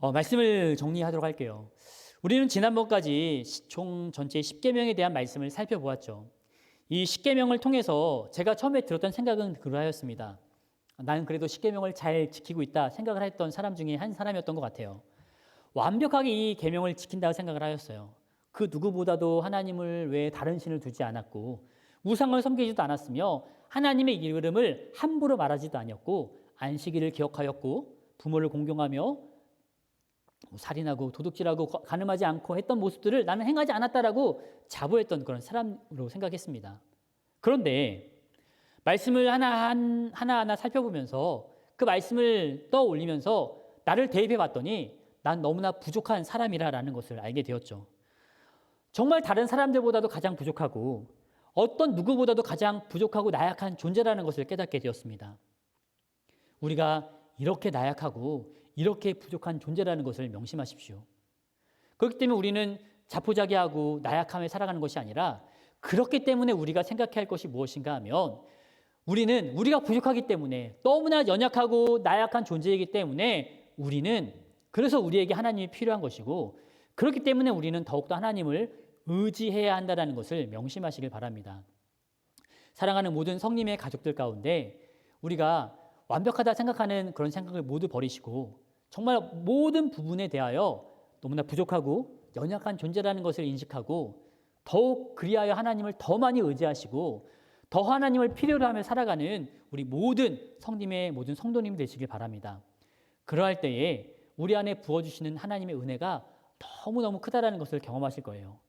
말씀을 정리하도록 할게요. 우리는 지난번까지 총 전체 10계명에 대한 말씀을 살펴보았죠. 이 10계명을 통해서 제가 처음에 들었던 생각은 그러하였습니다. 나는 그래도 10계명을 잘 지키고 있다 생각을 했던 사람 중에 한 사람이었던 것 같아요. 완벽하게 이 계명을 지킨다고 생각을 하였어요. 그 누구보다도 하나님을 외에 다른 신을 두지 않았고 우상을 섬기지도 않았으며 하나님의 이름을 함부로 말하지도 아니었고 안식일을 기억하였고 부모를 공경하며 살인하고 도둑질하고 간음하지 않고 했던 모습들을 나는 행하지 않았다라고 자부했던 그런 사람으로 생각했습니다. 그런데 말씀을 하나하나 살펴보면서 그 말씀을 떠올리면서 나를 대입해 봤더니 난 너무나 부족한 사람이라는 것을 알게 되었죠. 정말 다른 사람들보다도 가장 부족하고 어떤 누구보다도 가장 부족하고 나약한 존재라는 것을 깨닫게 되었습니다. 우리가 이렇게 나약하고 이렇게 부족한 존재라는 것을 명심하십시오. 그렇기 때문에 우리는 자포자기하고 나약함에 살아가는 것이 아니라 그렇기 때문에 우리가 생각해야 할 것이 무엇인가 하면 우리가 부족하기 때문에 너무나 연약하고 나약한 존재이기 때문에 그래서 우리에게 하나님이 필요한 것이고 그렇기 때문에 우리는 더욱더 하나님을 의지해야 한다는 것을 명심하시길 바랍니다. 사랑하는 모든 성님의 가족들 가운데 우리가 완벽하다 생각하는 그런 생각을 모두 버리시고 정말 모든 부분에 대하여 너무나 부족하고 연약한 존재라는 것을 인식하고 더욱 그리하여 하나님을 더 많이 의지하시고 더 하나님을 필요로 하며 살아가는 우리 모든 성님의 모든 성도님 되시길 바랍니다. 그러할 때에 우리 안에 부어주시는 하나님의 은혜가 너무너무 크다라는 것을 경험하실 거예요.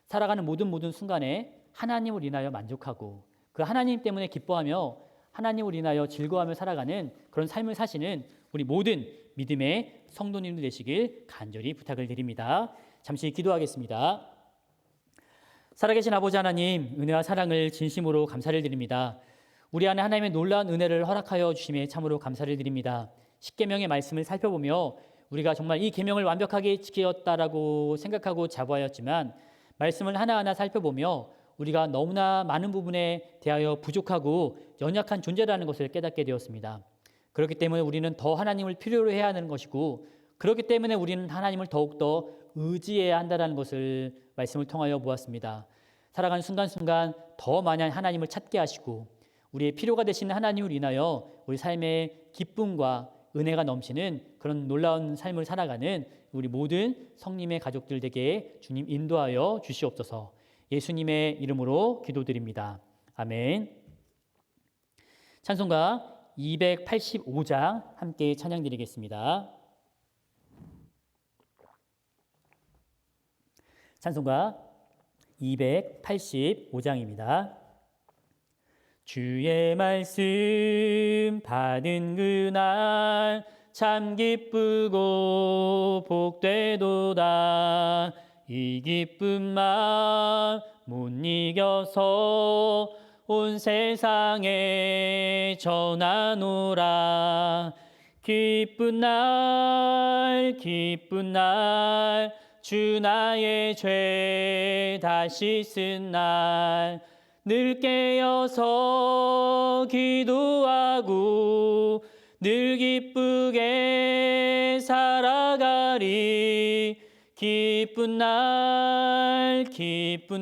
살아가는 모든 순간에 하나님을 인하여 만족하고 그 하나님 때문에 기뻐하며 하나님을 인하여 즐거워하며 살아가는 그런 삶을 사시는 우리 모든 믿음의 성도님들 되시길 간절히 부탁을 드립니다. 잠시 기도하겠습니다. 살아계신 아버지 하나님, 은혜와 사랑을 진심으로 감사를 드립니다. 우리 안에 하나님의 놀라운 은혜를 허락하여 주심에 참으로 감사를 드립니다. 10계명의 말씀을 살펴보며 우리가 정말 이 계명을 완벽하게 지켰다라고 생각하고 자부하였지만 말씀을 하나하나 살펴보며 우리가 너무나 많은 부분에 대하여 부족하고 연약한 존재라는 것을 깨닫게 되었습니다. 그렇기 때문에 우리는 더 하나님을 필요로 해야 하는 것이고 그렇기 때문에 우리는 하나님을 더욱더 의지해야 한다는 것을 말씀을 통하여 보았습니다. 살아가는 순간순간 더 많이 하나님을 찾게 하시고 우리의 필요가 되시는 하나님을 인하여 우리 삶의 기쁨과 은혜가 넘치는 그런 놀라운 삶을 살아가는 우리 모든 성님의 가족들 되게 주님 인도하여 주시옵소서. 예수님의 이름으로 기도드립니다. 아멘. 찬송가 285장 함께 찬양드리겠습니다. 찬송가 285장입니다. 주의 말씀 받은 그날 참 기쁘고 복되도다. 이 기쁜 마음 못 이겨서 온 세상에 전하노라. 기쁜 날 주 나의 죄 다시 쓴 날 늘 깨어서 기도하고 늘 기쁘게 살아가리. 기쁜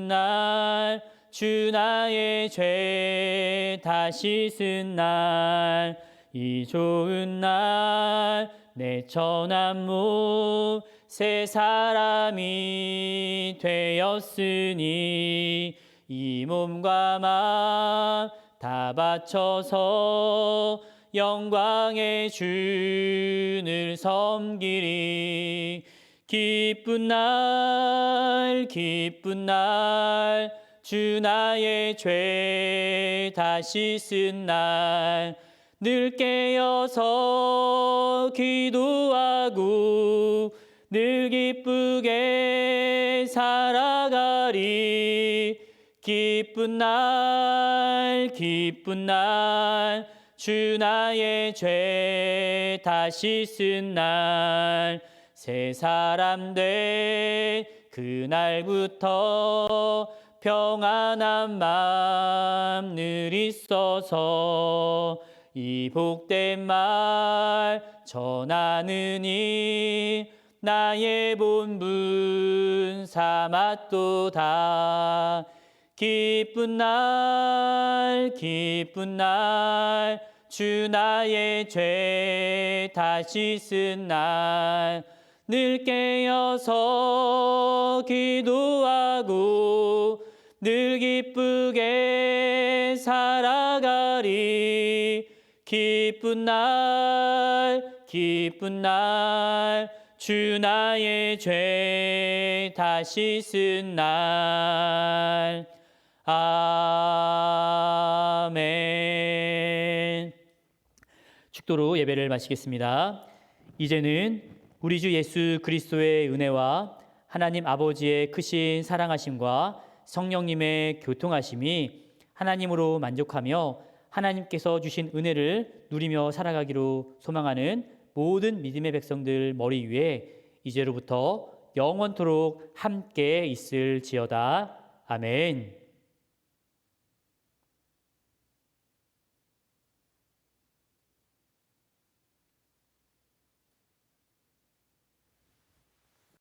날 주 나의 죄 다시 쓴 날 이 좋은 날 내 천한 몸 새 사람이 되었으니 이 몸과 마음 다 바쳐서 영광의 주를 섬기리. 기쁜 날 주 나의 죄 다시 쓴 날 늘 깨어서 기도하고 늘 기쁘게 살아가리. 기쁜 날 주 나의 죄 다시 쓴 날 새 사람 돼 그날부터 평안한 마음 늘 있어서 이 복된 말 전하느니 나의 본분 삼았도다. 기쁜 날 주 나의 죄 다시 쓴 날 늘 깨어서 기도하고 늘 기쁘게 살아가리. 기쁜 날 주 나의 죄 다시 쓴 날. 아멘. 축도로 예배를 마치겠습니다. 이제는 우리 주 예수 그리스도의 은혜와 하나님 아버지의 크신 사랑하심과 성령님의 교통하심이 하나님으로 만족하며 하나님께서 주신 은혜를 누리며 살아가기로 소망하는 모든 믿음의 백성들 머리 위에 이제로부터 영원토록 함께 있을지어다. 아멘.